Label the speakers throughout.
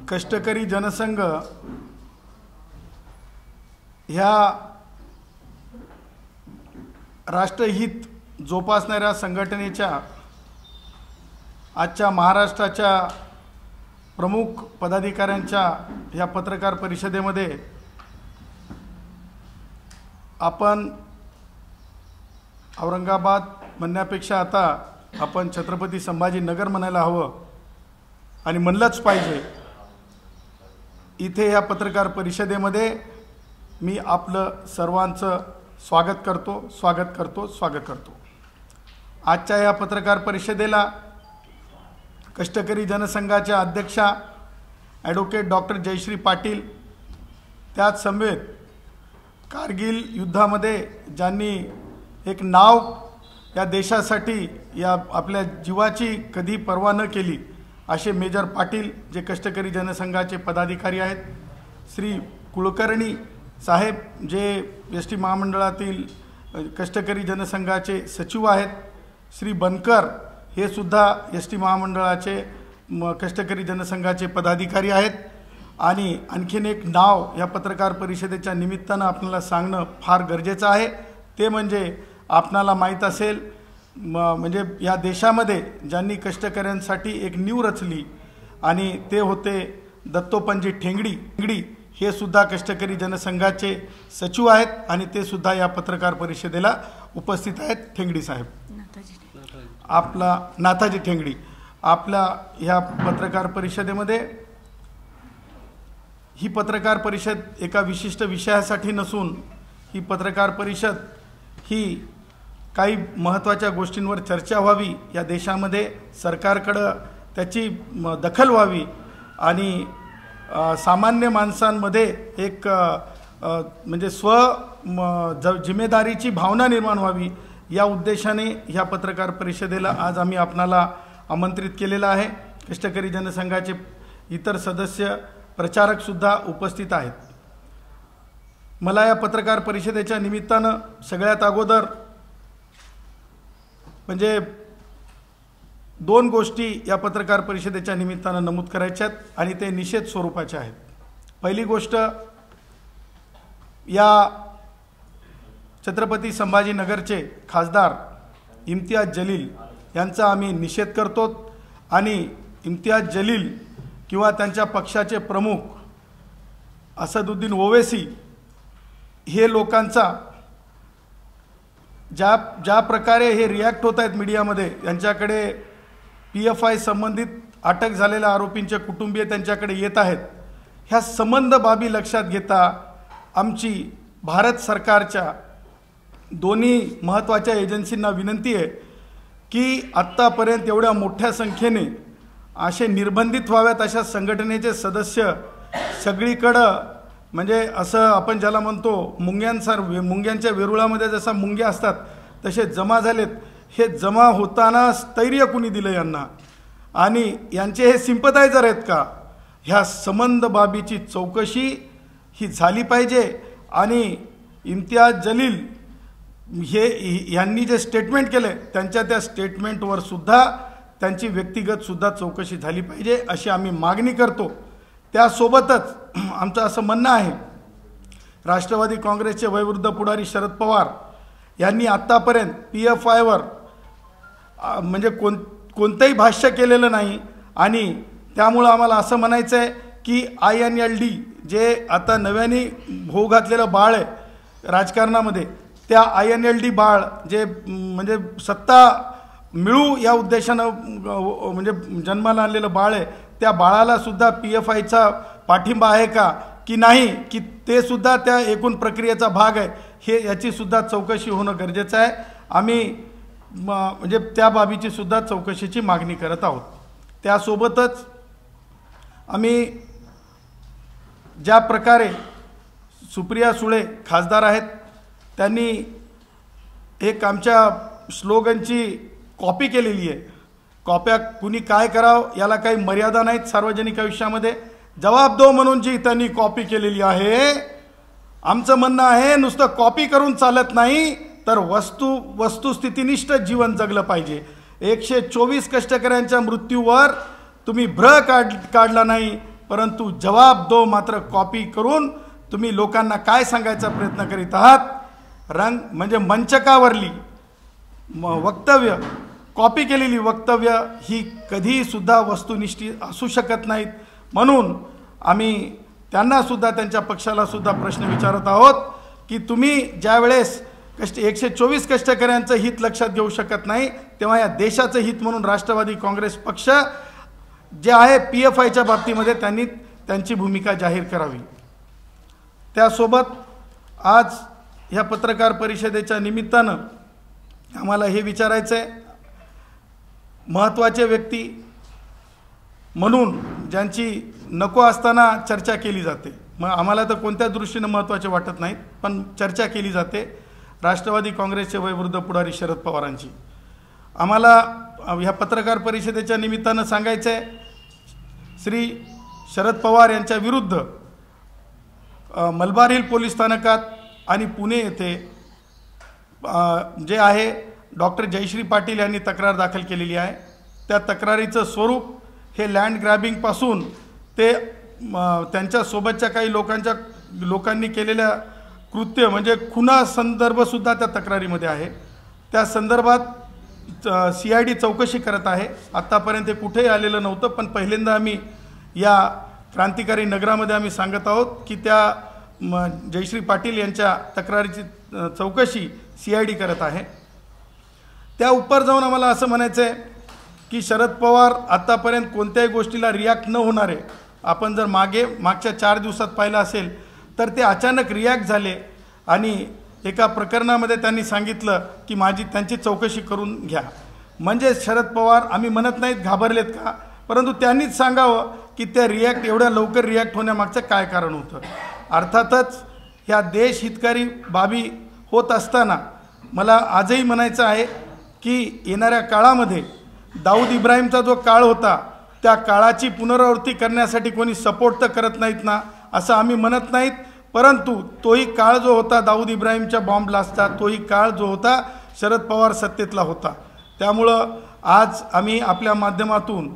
Speaker 1: कष्टकरी जनसंघ ह्या राष्ट्रहित जोपासणाऱ्या संघटनेच्या आजच्या महाराष्ट्राच्या प्रमुख पदाधिकाऱ्यांच्या ह्या पत्रकार परिषदेमध्ये आपण औरंगाबाद म्हणण्यापेक्षा आता आपण छत्रपती संभाजीनगर म्हणायला हवं आणि म्हणलंच पाहिजे। इथे या पत्रकार परिषदेमध्ये मी आपलं सर्वांचं स्वागत करतो। आजच्या या पत्रकार परिषदेला कष्टकरी जनसंघाच्या अध्यक्षा ॲडव्होकेट डॉक्टर जयश्री पाटील, त्याच समवेत कारगिल युद्धामध्ये ज्यांनी एक नाव या देशासाठी या आपल्या जीवाची कधी पर्वा न केली असे मेजर पाटील जे कष्टकरी जनसंघाचे पदाधिकारी आहेत, श्री कुलकर्णी साहेब जे एस टी महामंडळातील कष्टकरी जनसंघाचे सचिव आहेत, श्री बनकर हे सुद्धा एस टी महामंडळाचे कष्टकरी जनसंघाचे पदाधिकारी आहेत। आणि आणखीन एक नाव या पत्रकार परिषदेच्या निमित्तानं आपल्याला सांगणं फार गरजेचं आहे, ते म्हणजे आपणाला माहीत असेल म्हणजे या देशामध्ये ज्यांनी कष्टकऱ्यांसाठी एक नीव रचली आणि ते होते दत्तोपंजी ठेंगडी हे सुद्धा कष्टकरी जनसंघाचे सचिव आहेत आणि ते सुद्धा या पत्रकार परिषदेला उपस्थित आहेत। ठेंगडी साहेब, आपला नाथाजी ठेंगडी आपल्या ह्या पत्रकार परिषदेमध्ये, ही पत्रकार परिषद एका विशिष्ट विषयासाठी नसून ही पत्रकार परिषद ही काही महत्त्वाच्या गोष्टींवर चर्चा व्हावी, या देशामध्ये सरकारकडं त्याची दखल व्हावी आणि सामान्य माणसांमध्ये एक म्हणजे जिम्मेदारीची भावना निर्माण व्हावी, या उद्देशाने ह्या पत्रकार परिषदेला आज आम्ही आपणाला आमंत्रित केलेलं आहे। कष्टकरी जनसंघाचे इतर सदस्य प्रचारकसुद्धा उपस्थित आहेत। मला या पत्रकार परिषदेच्या निमित्तानं सगळ्यात अगोदर म्हणजे दोन गोष्टी या पत्रकार परिषदेच्या निमित्तानं नमूद करायच्यात आणि ते निषेध स्वरूपाचे आहेत। पहिली गोष्ट, या छत्रपती संभाजीनगरचे खासदार इम्तियाज जलील यांचा आम्ही निषेध करतो आणि इम्तियाज जलील किंवा त्यांच्या पक्षाचे प्रमुख असदुद्दीन ओवैसी हे लोकांचा ज्या प्रकारे हे रिॲक्ट होत आहेत मीडियामध्ये, यांच्याकडे PFI संबंधित अटक झालेल्या आरोपींचे कुटुंबीय त्यांच्याकडे येत आहेत, ह्या संबंध बाबी लक्षात घेता आमची भारत सरकारच्या दोन्ही महत्त्वाच्या एजन्सींना विनंती आहे की आत्तापर्यंत एवढ्या मोठ्या संख्येने असे निर्बंधित व्हाव्यात अशा संघटनेचे सदस्य सगळीकडं म्हणजे असं आपण ज्याला म्हणतो मुंग्यांच्या वेरुळामध्ये जसा मुंग्या असतात तसे जमा झालेत। हे जमा होताना स्थैर्य कुणी दिलं यांना आणि यांचे हे सिंपथायझर आहेत का? ह्या संबंध बाबीची चौकशी ही झाली पाहिजे आणि इम्तियाज जलील यांनी जे स्टेटमेंट केले त्यांच्या त्या स्टेटमेंटवर सुद्धा त्यांची व्यक्तिगत सुद्धा चौकशी झाली पाहिजे अशी आम्ही मागणी करतो। त्यासोबतच आमचं असं म्हणणं आहे, राष्ट्रवादी काँग्रेसचे वयोवृद्ध पुढारी शरद पवार यांनी आत्तापर्यंत PFIवर म्हणजे कोणतंही भाष्य केलेलं नाही आणि त्यामुळं आम्हाला असं म्हणायचं आहे की INLD जे आता नव्याने होऊ घातलेलं बाळ आहे राजकारणामध्ये, त्या INLD बाळ जे म्हणजे सत्ता मिळू या उद्देशानं म्हणजे जन्माला आणलेलं बाळ आहे, त्या बाळाला सुद्धा PFIचा पाठिंबा आहे का की नाही, की ते सुद्धा त्या एकूण प्रक्रियेचा भाग आहे, हे याची सुद्धा चौकशी होणं गरजेचं आहे। आम्ही म्हणजे त्या बाबीची सुद्धा चौकशीची मागणी करत आहोत। त्यासोबतच आम्ही ज्या प्रकारे सुप्रिया सुळे खासदार आहेत त्यांनी एक आमच्या स्लोगनची कॉपी केलेली आहे, कॉप्या कुणी काय करावं याला काही मर्यादा नाहीत सार्वजनिक आयुष्यामध्ये, जवाब दो म्हणून जी त्यांनी कॉपी केलेली आहे। आमचं म्हणणं आहे नुसतं कॉपी करून चालत नाही तर वस्तुस्थितीनिष्ठ जीवन जगलं पाहिजे। 124 कष्टकऱ्यांच्या मृत्यूवर तुम्ही काढला नाही परंतु जवाब दो मात्र कॉपी करून तुम्ही लोकांना काय सांगायचा प्रयत्न करीत आहात? रंग म्हणजे मंचकावरली वक्तव्य, कॉपी केलेली वक्तव्य ही कधीही सुद्धा वस्तुनिष्ठ असू शकत नाहीत. म्हणून आम्ही त्यांना सुद्धा, त्यांच्या पक्षाला सुद्धा प्रश्न विचारत आहोत की तुम्ही ज्या वेळेस 124 कष्टकऱ्यांचं हित लक्षात घेऊ शकत नाही, तेव्हा या देशाचं हित म्हणून राष्ट्रवादी काँग्रेस पक्ष जे आहे PFIच्या बाबतीमध्ये त्यांनी त्यांची भूमिका जाहीर करावी. त्यासोबत आज ह्या पत्रकार परिषदेच्या निमित्तानं आम्हाला हे विचारायचं आहे, महत्त्वाचे व्यक्ती म्हणून ज्यांची नको असताना चर्चा केली जाते, मग आम्हाला तर कोणत्या दृष्टीनं महत्त्वाचे वाटत नाहीत, पण चर्चा केली जाते राष्ट्रवादी काँग्रेसचे वयोवृद्ध पुढारी शरद पवारांची. आम्हाला ह्या पत्रकार परिषदेच्या निमित्तानं सांगायचं आहे, श्री शरद पवार यांच्या विरुद्ध मलबार हिल पोलीस स्थानकात आणि पुणे येथे जे आहे डॉक्टर जयश्री पाटील यांनी तक्रार दाखल केलेली आहे. त्या तक्रारीचं स्वरूप हे लँड ग्रॅबिंगपासून ते त्यांच्यासोबतच्या काही लोकांनी केलेल्या कृत्य म्हणजे खुना संदर्भसुद्धा त्या तक्रारीमध्ये आहे. त्या संदर्भात CID चौकशी करत आहे. आत्तापर्यंत ते कुठेही आलेलं नव्हतं, पण पहिल्यांदा आम्ही या क्रांतिकारी नगरामध्ये आम्ही सांगत आहोत की त्या जयश्री पाटील यांच्या तक्रारीची चौकशी CID करत आहे. त्या उपर जाऊन आम्हाला असं म्हणायचं आहे की शरद पवार आत्तापर्यंत कोणत्याही गोष्टीला रिॲक्ट न होणारे, आपण जर मागच्या 4 दिवसात पाहिलं असेल तर ते अचानक रिॲक्ट झाले आणि एका प्रकरणामध्ये त्यांनी सांगितलं की त्यांची चौकशी करून घ्या. म्हणजे शरद पवार, आम्ही म्हणत नाहीत घाबरलेत का, परंतु त्यांनीच सांगावं की त्या एवढ्या लवकर रिॲक्ट होण्यामागचं काय कारण होतं. अर्थातच ह्या देश हितकारी बाबी होत असताना मला आजही म्हणायचं आहे की येणाऱ्या काळामध्ये दाऊद इब्राहिमचा जो काळ होता त्या काळाची पुनरावृत्ती करण्यासाठी कोणी सपोर्ट तर करत नाहीत ना, असं आम्ही म्हणत नाहीत, परंतु तोही काळ जो होता दाऊद इब्राहिमच्या बॉम्ब ब्लास्टचा, तोही काळ जो होता शरद पवार सत्तेतला होता. त्यामुळं आज आम्ही आपल्या माध्यमातून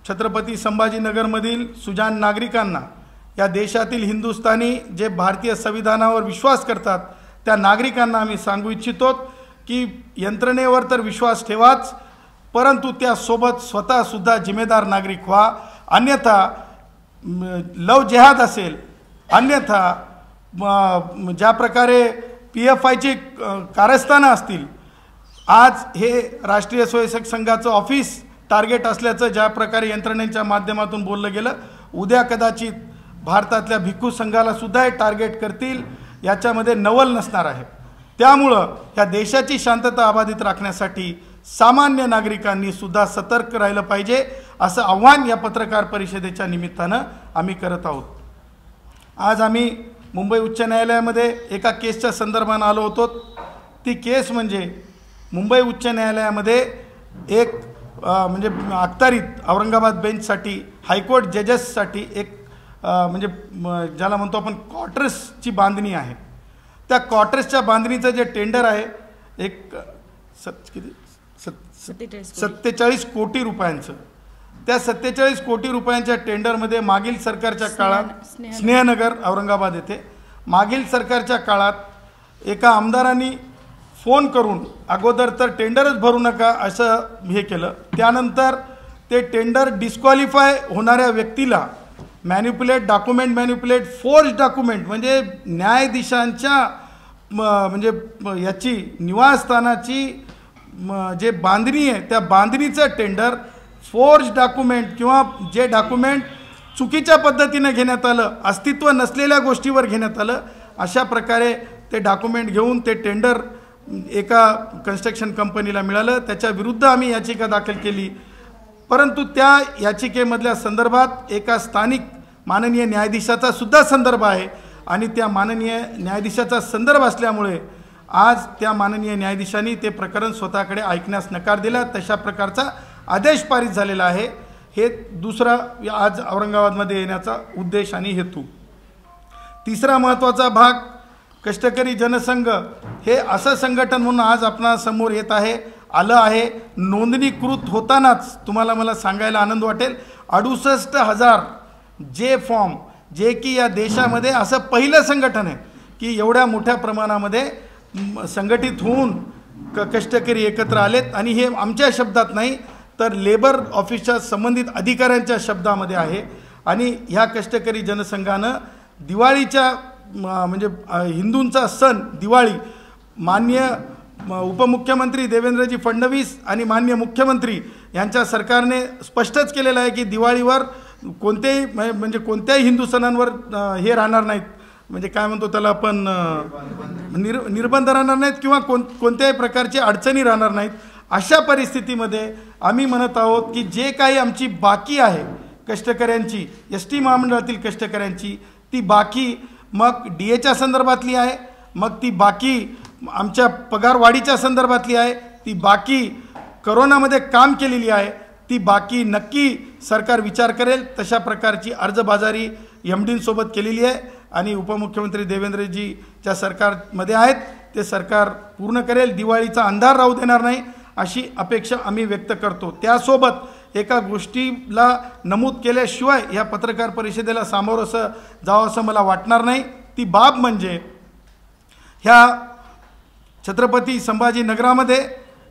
Speaker 1: छत्रपती संभाजीनगरमधील सुजाण नागरिकांना, या देशातील हिंदुस्थानी जे भारतीय संविधानावर विश्वास करतात त्या नागरिकांना आम्ही सांगू इच्छितो की यंत्रणेवर तर विश्वास ठेवाच, परंतु त्यासोबत स्वतःसुद्धा जिम्मेदार नागरिक व्हा. अन्यथा लव जेहाद असेल, अन्यथा ज्या प्रकारे PFIची कारस्थानं असतील, आज हे राष्ट्रीय स्वयंसेवक संघाचं ऑफिस टार्गेट असल्याचं ज्या प्रकारे यंत्रणेच्या माध्यमातून बोललं गेलं, उद्या कदाचित भारतातल्या भिक्खू संघाला सुद्धा हे टार्गेट करतील, याच्यामध्ये नवल नसणार आहे. त्यामुळं ह्या देशाची शांतता अबाधित राखण्यासाठी सामान्य नागरिकांनी सुद्धा सतर्क राहिलं पाहिजे, असं आव्हान या पत्रकार परिषदेच्या निमित्तानं आम्ही करत आहोत. आज आम्ही मुंबई उच्च न्यायालयामध्ये एका केसच्या संदर्भानं आलो होतो. ती केस म्हणजे मुंबई उच्च न्यायालयामध्ये एक म्हणजे अखत्यारीत औरंगाबाद बेंचसाठी, हायकोर्ट जजेससाठी एक म्हणजे ज्याला म्हणतो आपण क्वार्टर्सची बांधणी आहे. त्या क्वार्टर्सच्या बांधणीचं जे टेंडर आहे एक 47 कोटी रुपयांचं, त्या 47 कोटी रुपयांच्या टेंडरमध्ये मागील सरकारच्या काळात स्नेहनगर औरंगाबाद येथे मागील सरकारच्या काळात एका आमदारांनी फोन करून अगोदर तर टेंडरच भरू नका असं हे केलं. त्यानंतर ते टेंडर डिस्क्वालिफाय होणाऱ्या व्यक्तीला मॅन्युपुलेट फोर्ज डॉक्युमेंट म्हणजे न्यायाधीशांच्या म्हणजे याची निवासस्थानाची जे बांधणी आहे त्या बांधणीचं टेंडर फोर्ज डॉक्युमेंट किंवा जे डॉक्युमेंट चुकीच्या पद्धतीने घेण्यात आलं, अस्तित्व नसलेल्या गोष्टीवर घेण्यात आलं, अशा प्रकारे ते डॉक्युमेंट घेऊन ते टेंडर एका कन्स्ट्रक्शन कंपनीला मिळालं. त्याच्या विरुद्ध आम्ही याचिका दाखल केली, परंतु त्या याचिकेमधल्या संदर्भात एका स्थानिक माननीय न्यायाधीशाचा सुद्धा संदर्भ आहे आणि त्या माननीय न्यायाधीशाचा संदर्भ असल्यामुळे आज त्या माननीय न्यायाधीशांनी ते प्रकरण स्वतःकडे ऐकण्यास नकार दिला. तशा प्रकारचा आदेश पारित झालेला आहे. हे दुसरा आज औरंगाबादमध्ये येण्याचा उद्देश आणि हेतू. तिसरा महत्त्वाचा भाग, कष्टकरी जनसंघ हे असं संघटन म्हणून आज आपणासमोर येत आहे, आलं आहे. नोंदणीकृत होतानाच तुम्हाला मला सांगायला आनंद वाटेल 68,000 जे फॉर्म, जे की या देशामध्ये असं पहिलं संघटन आहे की एवढ्या मोठ्या प्रमाणामध्ये संघटित होऊन कष्टकरी एकत्र आलेत. आणि हे आमच्या शब्दात नाही तर लेबर ऑफिसच्या संबंधित अधिकाऱ्यांच्या शब्दामध्ये आहे. आणि ह्या कष्टकरी जनसंघानं दिवाळीच्या म्हणजे हिंदूंचा सण दिवाळी माननीय उपमुख्यमंत्री देवेंद्रजी फडणवीस आणि माननीय मुख्यमंत्री यांच्या सरकारने स्पष्टच केलेलं आहे की दिवाळीवर कोणत्याही म्हणजे कोणत्याही हिंदू सणांवर हे राहणार नाहीत, म्हणजे काय म्हणतो त्याला आपण निर्बंध राहणार नाहीत किंवा कोणत्याही प्रकारची अडचणी राहणार नाहीत. अशा परिस्थितीमध्ये आम्ही म्हणत आहोत की जे काही आमची बाकी आहे कष्टकऱ्यांची, एस टी महामंडळातील कष्टकऱ्यांची, ती बाकी मग DAच्या संदर्भातली आहे, मग ती बाकी आमच्या पगारवाढीच्या संदर्भातली आहे, ती बाकी करोनामध्ये काम केलेली आहे, ती बाकी नक्की सरकार विचार करेल. तशा प्रकारची अर्जबाजारी MDंसोबत केलेली आहे आणि उपमुख्यमंत्री देवेंद्रजीच्या सरकारमध्ये आहेत, ते सरकार पूर्ण करेल. दिवाळीचा अंधार राहू देणार नाही अशी अपेक्षा आम्ही व्यक्त करतो. त्यासोबत एका गोष्टीला नमूद केल्याशिवाय या पत्रकार परिषदेला सामोरं जावं असं मला वाटणार नाही. ती बाब म्हणजे ह्या छत्रपती संभाजीनगरामध्ये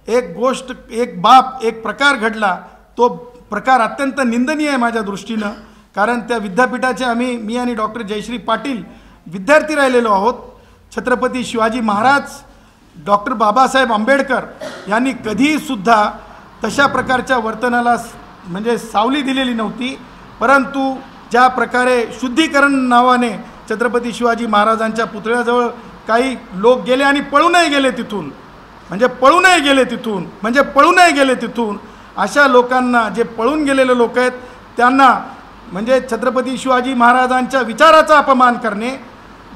Speaker 1: एक गोष्ट, एक बाब, एक प्रकार घडला. तो प्रकार अत्यंत निंदनीय आहे माझ्या दृष्टीनं, कारण त्या विद्यापीठाचे मी आणि डॉक्टर जयश्री पाटील विद्यार्थी राहिलेलो आहोत. छत्रपती शिवाजी महाराज, डॉक्टर बाबासाहेब आंबेडकर यांनी कधीसुद्धा तशा प्रकारच्या वर्तनाला म्हणजे सावली दिलेली नव्हती. परंतु ज्या प्रकारे शुद्धीकरण नावाने छत्रपती शिवाजी महाराजांच्या पुतळ्याजवळ काही लोक गेले आणि पळूनही गेले तिथून, अशा लोकांना, जे पळून गेलेले लोक आहेत त्यांना म्हणजे छत्रपती शिवाजी महाराजांच्या विचाराचा अपमान करणे,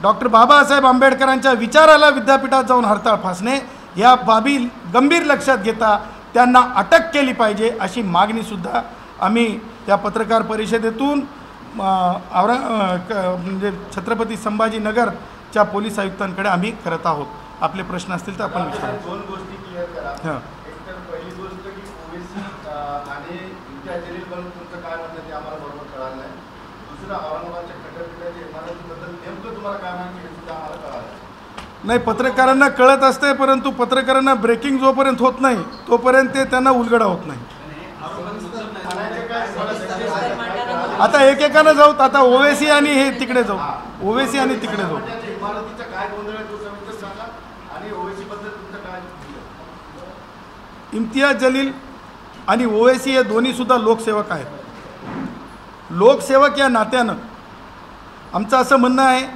Speaker 1: डॉक्टर बाबासाहेब आंबेडकरांच्या विचाराला विद्यापीठात जाऊन हरताळ फासणे, या बाबी गंभीर लक्षात घेता त्यांना अटक केली पाहिजे अशी मागणीसुद्धा आम्ही त्या पत्रकार परिषदेतून म्हणजे छत्रपती संभाजीनगरच्या पोलीस आयुक्तांकडे आम्ही करत आहोत. आपले प्रश्न असतील तर आपण विचारा.
Speaker 2: दोन गोष्टी क्लिअर करा. एक तर पहिली गोष्ट की ओबीसी आणि इम्तियाज जलील बद्दल तुमचं काय म्हणणं ते आम्हाला बरोबर कळालं नाही. दुसरं औरंगाबादच्या खंडपीठाच्या इमारतीबद्दल नेमकं तुम्हाला काय माहिती हे सुद्धा आम्हाला कळालं
Speaker 1: नाही. पत्रकारांना कळत असते, परंतु पत्रकारांना ब्रेकिंग जोपर्यंत होत नाही तोपर्यंत ते त्यांना उलगडा होत नाही. आता एकेकानं जाऊ, आता ओवेसी आणि हे तिकडे जाऊ, ओवेसी आणि तिकडे जाऊ.
Speaker 2: इमारतीचा काय गोंधळ आहे तो सविस्तर सांगा आणि ओवेसी बद्दल तुमचं काय.
Speaker 1: इम्तियाज जलील आणि ओवेसी हे दोन्हीसुद्धा लोकसेवक आहेत. लोकसेवक या नात्यानं आमचं असं म्हणणं आहे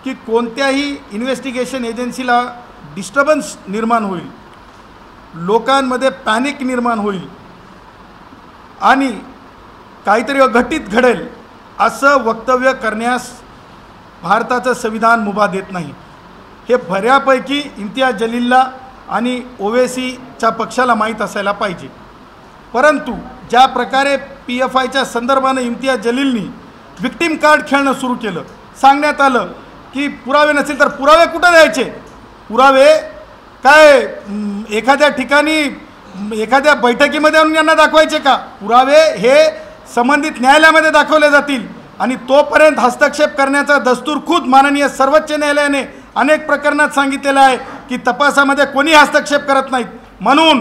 Speaker 1: की कोणत्याही इन्व्हेस्टिगेशन एजन्सीला डिस्टर्बन्स निर्माण होईल, लोकांमध्ये पॅनिक निर्माण होईल आणि काहीतरी अघटित घडेल असं वक्तव्य करण्यास भारताचं संविधान मुभा देत नाही. हे बऱ्यापैकी इम्तियाज जलीलला आणि ओवेसीच्या पक्षाला माहीत असायला पाहिजे. परंतु ज्या प्रकारे PFIच्या संदर्भानं इम्तियाज जलीलनी विक्टिम कार्ड खेळणं सुरू केलं, सांगण्यात आलं की पुरावे नसेल तर पुरावे कुठं द्यायचे, पुरावे काय एखाद्या ठिकाणी एखाद्या बैठकीमध्ये आणून यांना दाखवायचे का, पुरावे हे संबंधित न्यायालयामध्ये दाखवले जातील. आणि तोपर्यंत हस्तक्षेप करण्याचा दस्तूर खुद माननीय सर्वोच्च न्यायालयाने अनेक प्रकरणात सांगितलेलं आहे की तपासामध्ये कोणी हस्तक्षेप करत नाहीत. म्हणून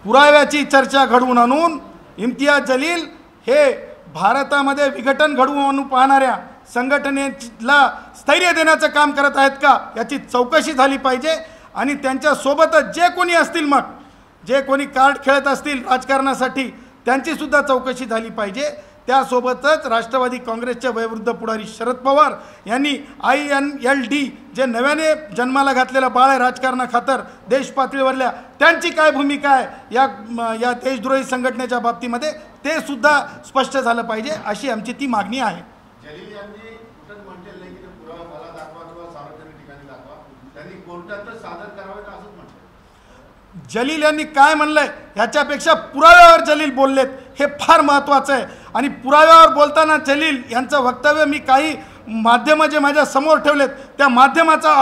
Speaker 1: पुराव्याची चर्चा घडवून आणून इम्तियाज जलील हे भारतामध्ये विघटन घडवून पाहणाऱ्या संघटनेला स्थैर्य देण्याचं काम करत आहेत का याची चौकशी झाली पाहिजे. आणि त्यांच्यासोबतच जे कोणी असतील, मग जे कोणी कार्ड खेळत असतील राजकारणासाठी, त्यांचीसुद्धा चौकशी झाली पाहिजे. त्यासोबतच राष्ट्रवादी काँग्रेसचे वयोवृद्ध पुढारी शरद पवार यांनी INLD जे नव्याने जन्माला घातलेलं बाळ आहे राजकारणाखातर देश पातळीवरल्या, त्यांची काय भूमिका आहे या देशद्रोही संघटनेच्या बाबतीमध्ये ते सुद्धा स्पष्ट झालं पाहिजे अशी आमची ती मागणी आहे.
Speaker 2: जलील यांनी कुठंच म्हटलेलं नाही की पुरावा मला दाखवा किंवा सार्वजनिक ठिकाणी दाखवा, त्यांनी कोर्टातच सादर करावेत असंच म्हटलं.
Speaker 1: जलील यांनी काय म्हणलंय ह्याच्यापेक्षा पुराव्यावर जलील बोललेत हे फार महत्त्वाचं आहे. आणि पुराव्यावर बोलताना जलील यांचं वक्तव्य मी काही माध्यमं जे माझ्या समोर ठेवलेत त्या माध्यमाचा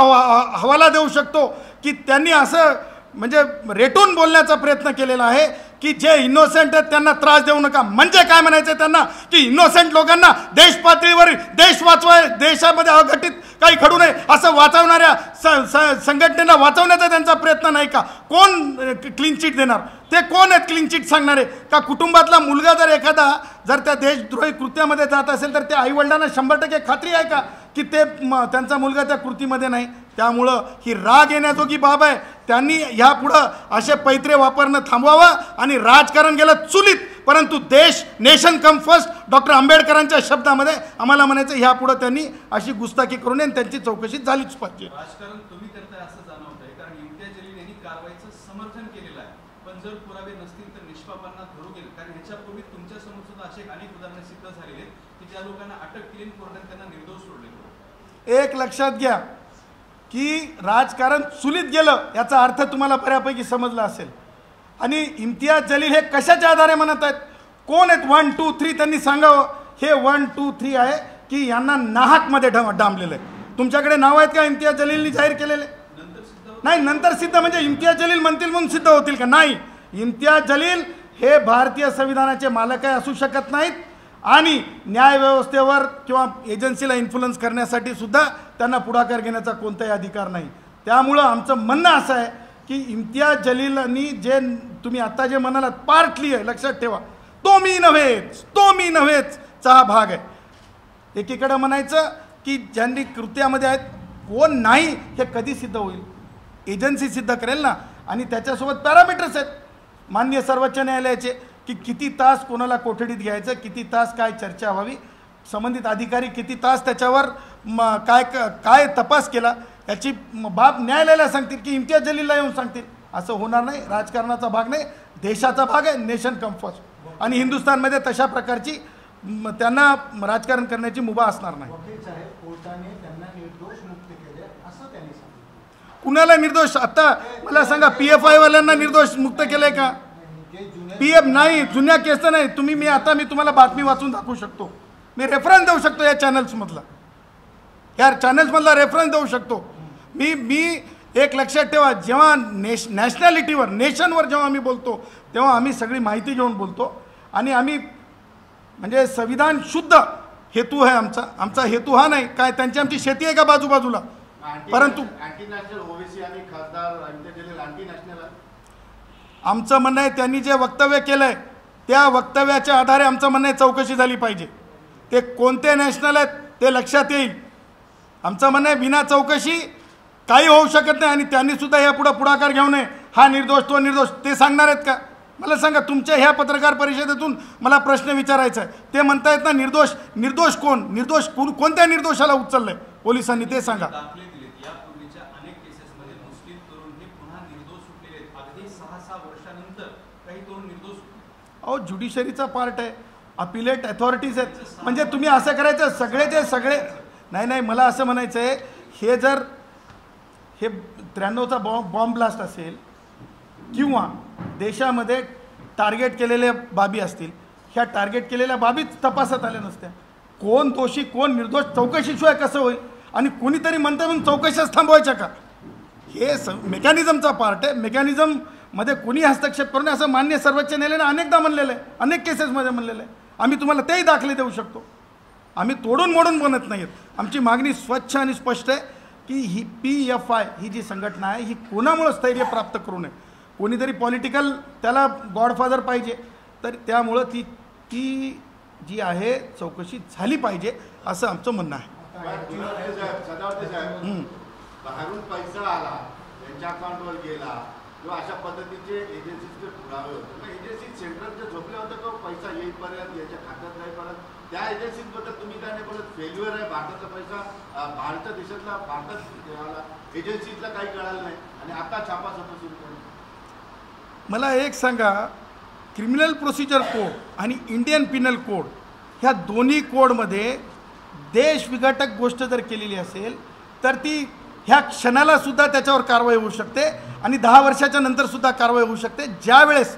Speaker 1: हवाला देऊ शकतो की त्यांनी असं म्हणजे रेटून बोलण्याचा प्रयत्न केलेला आहे की जे इनोसेंट आहेत त्यांना त्रास देऊ नका. म्हणजे काय म्हणायचं त्यांना की इनोसेंट लोकांना देश पातळीवर देश वाचवाय, देशामध्ये अघटित काही घडू नये असं वाचवणाऱ्या संघटनेला वाचवण्याचा त्यांचा प्रयत्न नाही का? कोण क्लीन चिट देणार? ते कोण आहेत क्लीन चिट सांगणारे? का कुटुंबातला मुलगा जर एखादा जर त्या देशद्रोही कृत्यामध्ये जात असेल तर त्या आईवडिलांना 100% खात्री आहे का की ते त्यांचा मुलगा त्या कृतीमध्ये नाही? त्यामुळं ही राग येण्याजोगी बाब आहे. त्यांनी ह्यापुढं असे पैत्रे वापरणं थांबवावं आणि राजकारण गेलं चुलीत, परंतु देश नेशन कम फर्स्ट डॉक्टर आंबेडकरांच्या शब्दामध्ये आम्हाला म्हणायचं ह्यापुढं त्यांनी अशी गुस्ताखी करू नये आणि त्यांची चौकशी झालीच पाहिजे.
Speaker 3: राजकारण तुम्ही करताय असं जाणवतंय, कारण इम्तियाज जलील यांनी कारवाईचं समर्थन केलेलं आहे, पण जर पुरावे नसतील तर निष्पापांना धरू गेलं. कारण ह्याच्यापूर्वी तुमच्या समोर सुद्धा असे अनेक उदाहरणं सिद्ध झालेले आहेत की ज्या लोकांना अटक केली कोर्टाने त्यांना निर्दोष सोडले.
Speaker 1: एक लक्षात घ्या की राजकारण चुलीत गेलं याचा अर्थ तुम्हाला बऱ्यापैकी समजला असेल. आणि इम्तियाज जलील हे कशाच्या आधारे म्हणत आहेत? कोण आहेत 1 2 3 त्यांनी सांगावं. हे 1 2 3 आहे की यांना नाहकमध्ये डांबलेलं आहे. तुमच्याकडे नाव आहेत का इम्तियाज जलीलनी जाहीर केलेले? नाही. नंतर सिद्ध म्हणजे इम्तियाज जलील म्हणतील म्हणून सिद्ध होतील का? नाही. इम्तियाज जलील हे भारतीय संविधानाचे मालक आहे, असू शकत नाहीत. आणि न्यायव्यवस्थेवर किंवा एजन्सीला इन्फ्लुअन्स करण्यासाठी सुद्धा त्यांना पुढाकार घेण्याचा कोणताही अधिकार नाही. त्यामुळं आमचं म्हणणं असं आहे की इम्तियाज जलीलनी जे तुम्ही आत्ता जे म्हणालात पार्टली आहे, लक्षात ठेवा, तो मी नव्हेच चा हा भाग आहे. एकीकडं म्हणायचं की ज्यांनी कृत्यामध्ये आहेत कोण नाही हे कधी सिद्ध होईल? एजन्सी सिद्ध करेल ना. आणि त्याच्यासोबत पॅरामीटर्स आहेत माननीय सर्वोच्च न्यायालयाचे की किती तास कोणाला कोठडीत घ्यायचं, किती तास काय चर्चा व्हावी, संबंधित अधिकारी किती तास त्याच्यावर काय तपास केला याची बाब न्यायालयाला सांगतील की इम्तियाज जलीलला येऊन सांगतील. असं होणार नाही. राजकारणाचा भाग नाही, देशाचा भाग आहे, नेशन कम फर्स्ट. आणि हिंदुस्थानमध्ये तशा प्रकारची त्यांना राजकारण करण्याची मुभा असणार नाही. कुणाला निर्दोष? आता मला सांगा, PFI वाल्यांना निर्दोष मुक्त केलंय का? PF नाही, जुन्या केस नाही. मी तुम्हाला बातमी वाचून दाखवू शकतो, मी रेफरन्स देऊ शकतो या चॅनल्समधला रेफरन्स देऊ शकतो. मी एक लक्षात ठेवा, जेव्हा नॅशनॅलिटीवर नेशनवर जेव्हा आम्ही बोलतो तेव्हा आम्ही सगळी माहिती घेऊन बोलतो. आणि आम्ही म्हणजे संविधान शुद्ध हेतू आहे आमचा हेतू हा नाही काय त्यांची आमची शेती आहे का बाजूबाजूला. परंतु आमचं म्हणणं आहे त्यांनी जे वक्तव्य केलंय त्या वक्तव्याच्या आधारे आमचं म्हणणं आहे चौकशी झाली पाहिजे. ते कोणते नॅशनल आहेत ते लक्षात येईल. आमचं म्हणणं आहे बिना चौकशी काही होऊ शकत नाही. आणि त्यांनी सुद्धा यापुढं पुढाकार घेऊ नये. हा निर्दोष तो निर्दोष ते सांगणार आहेत का? मला सांगा. तुमच्या ह्या पत्रकार परिषदेतून मला प्रश्न विचारायचा आहे. ते म्हणतायत ना निर्दोष कोणत्या निर्दोषाला उचललंय पोलिसांनी ते सांगा. अहो ज्युडिशरीचा पार्ट आहे, अपिलेट अथॉरिटीज आहेत. म्हणजे तुम्ही असं करायचं सगळे नाही. मला असं म्हणायचं आहे हे जर 93चा बॉम्ब ब्लास्ट असेल किंवा देशामध्ये टार्गेट केलेल्या बाबी असतील, ह्या टार्गेट केलेल्या बाबीच तपासात आल्या नसत्या. कोण दोषी कोण निर्दोष चौकशीशिवाय कसं होईल? आणि कोणीतरी म्हणतं म्हणून चौकशीच थांबवायच्या का? हे मेकॅनिझमचा पार्ट आहे. मेकॅनिझममध्ये कोणी हस्तक्षेप करू नये असं माननीय सर्वोच्च न्यायालयाने अनेकदा म्हणलेलं आहे, अनेक केसेसमध्ये म्हणलेलं आहे. आम्ही तुम्हाला तेही दाखले देऊ शकतो. आम्ही तोडून मोडून बनत नाहीत. आमची मागणी स्वच्छ आणि स्पष्ट आहे की ही PFI ही जी संघटना आहे ही कोणामुळं स्थैर्य प्राप्त करू नये. कोणीतरी पॉलिटिकल त्याला गॉडफादर पाहिजे, तर त्यामुळं ती जी आहे चौकशी झाली पाहिजे असं आमचं म्हणणं आहे.
Speaker 2: बाहेरून पैसा आला त्यांच्या अकाउंटवर गेला किंवा अशा पद्धतीचे एजन्सीचे पुरावे होते. मग एजन्सी सेंट्रलचे झोपले होते तो पैसा येईपर्यंत याच्या खात्यात जाईपर्यंत त्या एजन्सीबद्दल तुम्ही काय नाही बोलत? फेल्युअर आहे भारताचा पैसा भारतात देशातला भारतात एजन्सीतला काही कळालं नाही आणि आता छापा सुरू करून.
Speaker 1: मला एक सांगा, क्रिमिनल प्रोसिजर कोड आणि इंडियन पिनल कोड ह्या दोन्ही कोडमध्ये देश विघातक गोष्ट जर केलेली असेल तर ती ह्या क्षणाला सुद्धा त्याच्यावर कारवाई होऊ शकते आणि 10 वर्षाच्या नंतर सुद्धा कारवाई होऊ शकते, ज्यावेळेस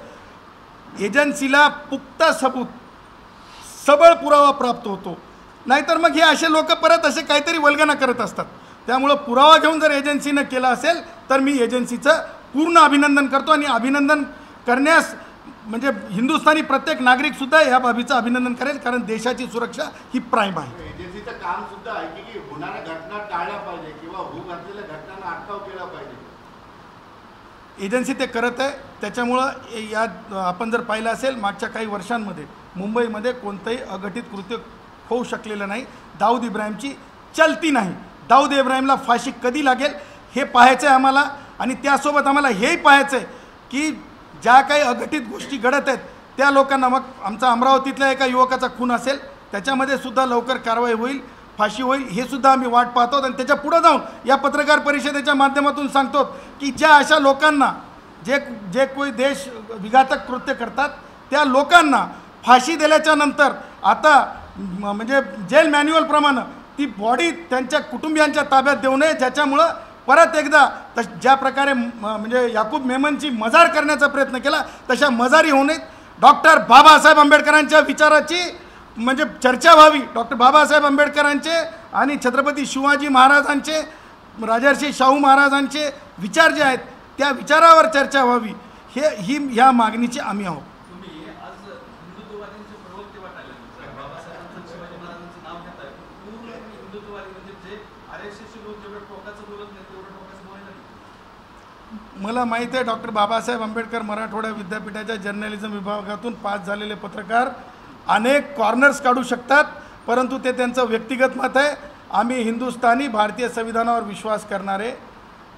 Speaker 1: एजन्सीला पुख्ता सबूत सबळ पुरावा प्राप्त होतो. नाहीतर मग हे असे लोक परत असे काहीतरी वल्गना करत असतात. त्यामुळं पुरावा घेऊन जर एजन्सीनं केला असेल तर मी एजन्सीचं पूर्ण अभिनंदन करतो. आणि अभिनंदन करण्यास म्हणजे हिंदुस्थानी प्रत्येक नागरिकसुद्धा या बाबीचं अभिनंदन करेल, कारण देशाची सुरक्षा ही प्राईम आहे.
Speaker 2: एजन्सीचं काम सुद्धा आहे की होणाऱ्या घटना टाळल्या पाहिजे किंवा होऊ घातलेल्या घटनांना अटकाव केला पाहिजे.
Speaker 1: एजन्सी ते करत आहे. त्याच्यामुळं या आपण जर पाहिलं असेल मागच्या काही वर्षांमध्ये मुंबईमध्ये कोणतंही अघटित कृत्य होऊ शकलेलं नाही. दाऊद इब्राहिमची चलती नाही. दाऊद इब्राहिमला फाशी कधी लागेल हे पाहायचं आहे आम्हाला. आणि त्यासोबत आम्हाला हेही पाहायचं आहे की ज्या काही अघटित गोष्टी घडत आहेत त्या लोकांना, मग आमचा अमरावतीतल्या एका युवकाचा खून असेल त्याच्यामध्ये सुद्धा लवकर कारवाई होईल, फाशी होईल, हे सुद्धा आम्ही वाट पाहतो. आणि त्याच्या पुढं जाऊन या पत्रकार परिषदेच्या माध्यमातून सांगतो की ज्या अशा लोकांना जे कोई देश विघातक कृत्य करतात त्या लोकांना फाशी दिल्याच्या नंतर आता म्हणजे जेल मॅन्युअलप्रमाणे ती बॉडी त्यांच्या कुटुंबियांच्या ताब्यात देऊ नये, ज्याच्यामुळं परत एकदा ज्या प्रकारे म्हणजे याकूब मेमनची मजार करण्याचा प्रयत्न केला तशा मजारी होऊ नयेत. डॉक्टर बाबासाहेब आंबेडकरांच्या विचाराची म्हणजे चर्चा व्हावी. डॉक्टर बाबासाहेब आंबेडकरांचे आणि छत्रपती शिवाजी महाराजांचे, राजर्षी शाहू महाराजांचे विचार जे आहेत त्या विचारावर चर्चा व्हावी, ह्या मागणीचे आम्ही आहोत.
Speaker 3: तुम्ही आज हिंदुत्ववाद्यांचे प्रवक्ते वाटायला बाबासाहेबांचं शिवाजी महाराजांचं नाव घेताय, पूर्ण हिंदुत्ववादी म्हणजे जे RSSचे लोक जेवढं टोकाचं बोलत नाही तेवढं टोकाचं बोलायला नाही.
Speaker 1: मला माहीत आहे डॉक्टर बाबासाहेब आंबेडकर मराठवाडा विद्यापीठाच्या जर्नलिझम विभागातून पास झालेले पत्रकार अनेक कॉर्नर्स काढू शकतात, परंतु ते त्यांचं व्यक्तिगत मत आहे. आम्ही हिंदुस्थानी भारतीय संविधानावर विश्वास करणारे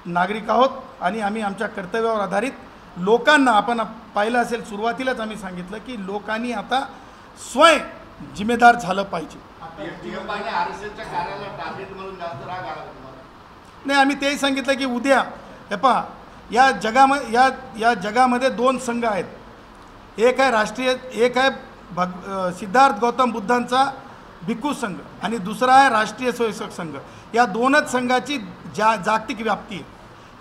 Speaker 1: नागरिक आहोत आणि आम्ही आमच्या कर्तव्यावर आधारित लोकांना, आपण पाहिलं असेल सुरुवातीलाच आम्ही सांगितलं की लोकांनी आता स्वयं जिम्मेदार झालं पाहिजे.
Speaker 2: RSSच्या कार्याला टार्गेट म्हणून जास्त राग आला तुम्हाला?
Speaker 1: नाही, आम्ही तेही सांगितलं की उद्या हे पहा या जगामध्ये दोन संघ आहेत. एक आहे सिद्धार्थ गौतम बुद्धांचा भिक्खू संघ आणि दुसरा आहे राष्ट्रीय स्वयंसेवक संघ. या दोनच संघाची जागतिक व्याप्ती आहे.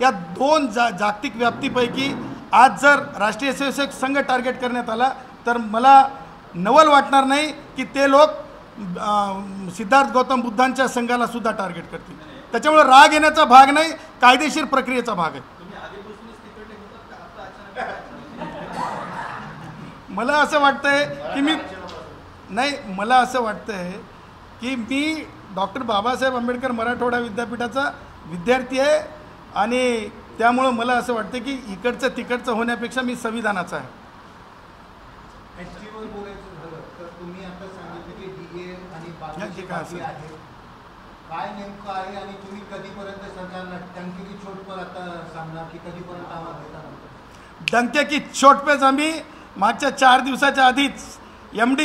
Speaker 1: या दोन जागतिक व्याप्तीपैकी आज जर राष्ट्रीय स्वयंसेवक संघ टार्गेट करण्यात आला तर मला नवल वाटणार नाही की ते लोक सिद्धार्थ गौतम बुद्धांच्या संघाला सुद्धा टार्गेट करतील. त्याच्यामुळे राग येण्याचा भाग नाही, कायदेशीर प्रक्रियेचा भाग आहे. मला असं वाटतंय की मी डॉक्टर बाबासाहेब आंबेडकर मराठवाडा विद्यापीठाचा विद्यार्थी आहे आणि त्यामुळं मला असं वाटतं की इकडचं तिकडचं होण्यापेक्षा मी संविधानाचा आहे.
Speaker 4: एसटीवर बोलायचं झालं तर तुम्ही आता सांगितलं की DA आणि बाकीचे
Speaker 1: काय
Speaker 4: आहे, काय नेमकं आहे आणि तुम्ही कधीपर्यंत सरकारला टंकी की छोट पर आता सांगणार की कधीपर्यंत आवाज देणार?
Speaker 1: डंके की चोट पेच आम्ही मागच्या 4 दिवसाच्या आधीच MD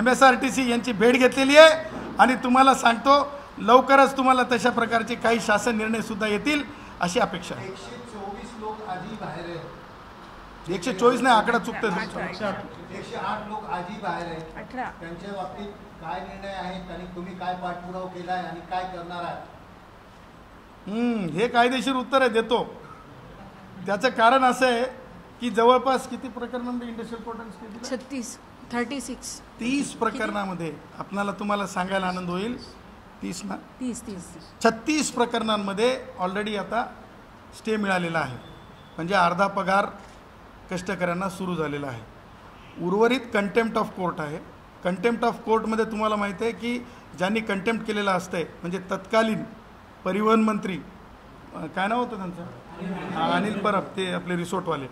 Speaker 1: MSRTC यांची भेट घेतलेली आहे आणि तुम्हाला सांगतो लवकरच तुम्हाला तशा प्रकारचे काही शासन निर्णय सुद्धा येतील अशी अपेक्षा आहे.
Speaker 4: 124 लोक आधी बाहेर आहेत.
Speaker 1: 124 नाही, आकडा चुकतोय.
Speaker 4: 108 लोक आधी बाहेर आहेत. त्यांच्या बाबतीत काय निर्णय आहेत आणि तुम्ही काय पाठपुरावा केला आहे आणि काय करणार आहात?
Speaker 1: हे कायदेशीर उत्तर आहे, देतो. त्याचं कारण असं आहे की जवळपास किती प्रकरणांमध्ये इंडस्ट्रियल कोर्टाने 30 प्रकरणामध्ये तुम्हाला सांगायला आनंद होईल. 36 प्रकरणांमध्ये ऑलरेडी आता स्टे मिळालेला आहे, म्हणजे अर्धा पगार कष्टकऱ्यांना सुरू झालेला आहे. उर्वरित कंटेम्प्ट ऑफ कोर्ट आहे. कंटेम्प्ट ऑफ कोर्टमध्ये तुम्हाला माहिती आहे की ज्यांनी कंटेम्प्ट केलेलं असतंय म्हणजे तत्कालीन परिवहन मंत्री, काय नाव होतं त्यांचं, अनिल परब, ते आपले रिसोर्टवाले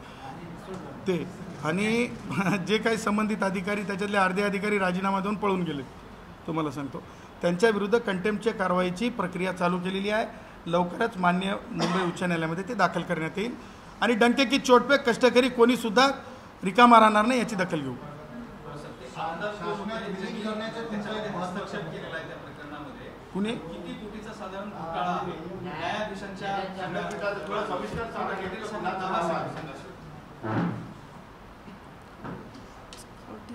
Speaker 1: ते, आणि जे काही संबंधित अधिकारी त्याच्यातले अर्धे अधिकारी राजीनामा देऊन पळून गेले. तुम्हाला सांगतो त्यांच्याविरुद्ध कंटेम्प्टच्या कारवाईची प्रक्रिया चालू केलेली आहे. लवकरच मान्य मुंबई उच्च न्यायालयामध्ये ते दाखल करण्यात येईल आणि डंके की चोट पे कष्टकरी कोणीसुद्धा रिकामा राहणार नाही याची दखल घेऊ. कुणी
Speaker 3: किती कोटीचा साधारण घोटाळा आहे न्यायाधीशांच्या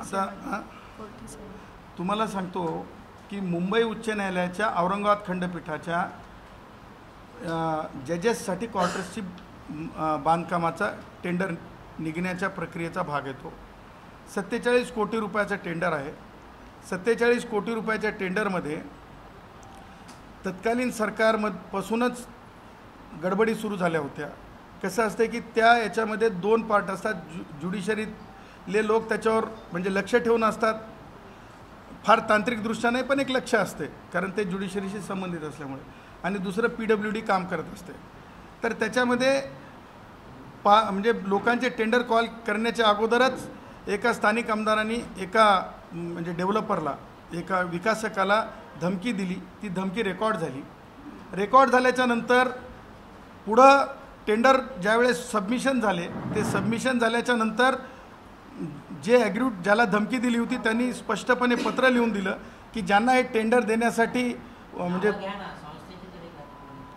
Speaker 1: आता तुम्हाला सांगतो की मुंबई उच्च न्यायालयाच्या औरंगाबाद खंडपीठाच्या जजेससाठी क्वार्टर्सची बांधकामाचा टेंडर निघण्याच्या प्रक्रियेचा भाग येतो. 47 कोटी रुपयाचा टेंडर आहे. 47 कोटी रुपयाच्या टेंडरमध्ये तत्कालीन सरकारपासूनच गडबडी सुरू झाल्या होत्या कसं असतं की त्या याच्यामध्ये 2 पार्ट असतात. ज्युडिशरीतले लोक त्याच्यावर म्हणजे लक्ष ठेवून असतात, फार तांत्रिकदृष्ट्या नाही पण एक लक्ष असते, कारण ते ज्युडिशरीशी संबंधित असल्यामुळे. आणि दुसरं PWD काम करत असते. तर त्याच्यामध्ये म्हणजे लोकांचे टेंडर कॉल करण्याच्या अगोदरच एका स्थानिक आमदारांनी एका म्हणजे डेव्हलपरला, एका विकासकाला धमकी दिली. ती धमकी रेकॉर्ड झाली. रेकॉर्ड झाल्याच्या नंतर पुढं टेंडर ज्यावेळेस सबमिशन झाले, ते सबमिशन झाल्याच्या नंतर जे ॲग्रीड ज्याला धमकी दिली होती त्यांनी स्पष्टपणे पत्र लिहून दिलं की ज्यांना हे टेंडर देण्यासाठी म्हणजे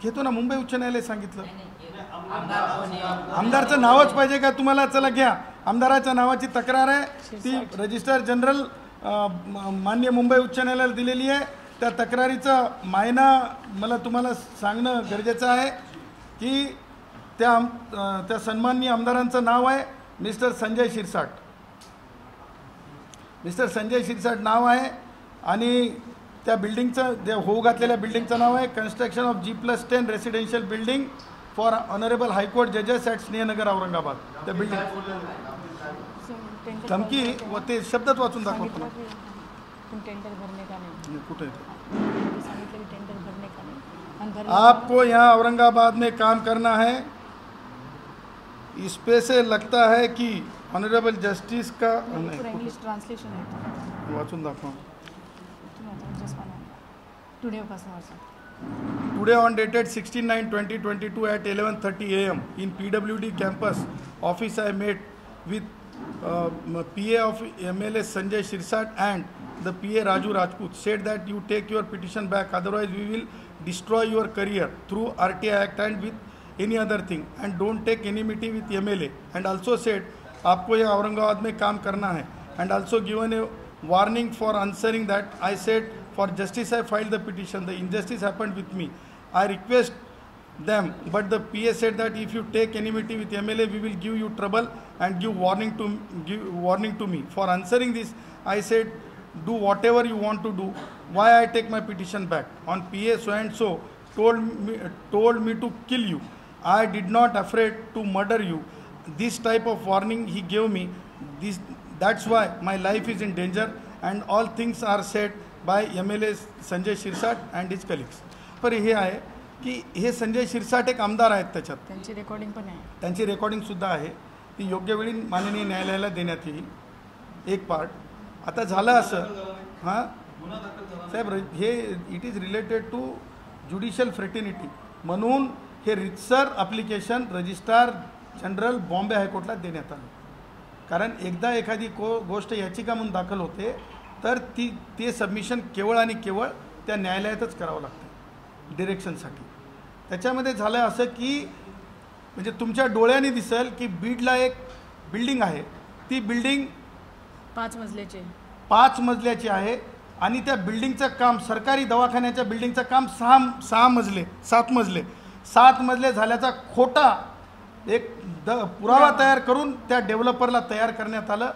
Speaker 1: घेतो ना, मुंबई उच्च न्यायालय सांगितलं. आमदारचं नावच पाहिजे का तुम्हाला? चला घ्या, आमदाराच्या नावाची तक्रार आहे, ती रजिस्ट्रार जनरल माननीय मुंबई उच्च न्यायालयाला दिलेली आहे. त्या तक्रारीचा मायना मला तुम्हाला सांगणं गरजेचं आहे की त्या सन्माननीय आमदारांचं नाव आहे मिस्टर संजय शिरसाट. मिस्टर संजय शिरसाट नाव आहे आणि त्या बिल्डिंगचं जे होऊ घातलेल्या बिल्डिंगचं नाव आहे construction of G+10 residential building for honourable high court जजेस ॲट स्नेहनगर औरंगाबाद. त्या बिल्डिंग धमकी व ते शब्दात वाचून दाखवतो. कुठे आपको यहाँ औरंगाबाद में काम करना है, इस पे से लगता है कि ऑनरेबल जस्टिस का
Speaker 5: इंग्लिश ट्रांसलेशन आहे
Speaker 1: वाचून दाखवा.
Speaker 5: Today
Speaker 1: on dated 16/9/2022 at 11:30 AM in PWD campus office I met with PA of MLA Sanjay Shirsat and the PA Raju Rajput said that you take your petition back, otherwise we will destroy your career through RTI Act and with any other thing, and don't take enmity with MLA, and also said आपको यहाँ औरंगाबाद में काम करना है, and also given a warning for answering that. I said for justice I filed the petition, the injustice happened with me, I request them, but the PA said that if you take enmity with MLA we will give you trouble and give warning to me. For answering this I said do whatever you want to do, why I take my petition back. On PA so and so told me to kill you, I did not afraid to murder you. This type of warning he gave me. That's why my life is in danger, and all things are said by MLA Sanjay Shirsat and his colleagues. पर हे आहे की हे संजय शिरसाट एक आमदार आहेत, त्याच्यात
Speaker 5: त्यांची recording पण आहे,
Speaker 1: त्यांची रेकॉर्डिंगसुद्धा आहे. ती योग्य वेळी माननीय न्यायालयाला देण्यात येईल. एक पार्ट. आता झालं असं हां साहेब, हे it is related to judicial fraternity म्हणून हे रितसर ॲप्लिकेशन रजिस्ट्रार जनरल बॉम्बे हायकोर्टला देण्यात आलं. कारण एकदा एखादी गोष्ट याचिका म्हणून दाखल होते तर ते सबमिशन केवळ आणि केवळ त्या न्यायालयातच करावं लागतं डिरेक्शनसाठी. त्याच्यामध्ये झालं असं की म्हणजे तुमच्या डोळ्याने दिसेल की बीडला एक बिल्डिंग आहे, ती बिल्डिंग 5 मजल्याची आहे आणि त्या बिल्डिंगचं काम, सरकारी दवाखान्याच्या बिल्डिंगचं काम 7 मजले झाल्याचा खोटा एक पुरावा तयार करून त्या डेव्हलपरला तयार करण्यात आलं.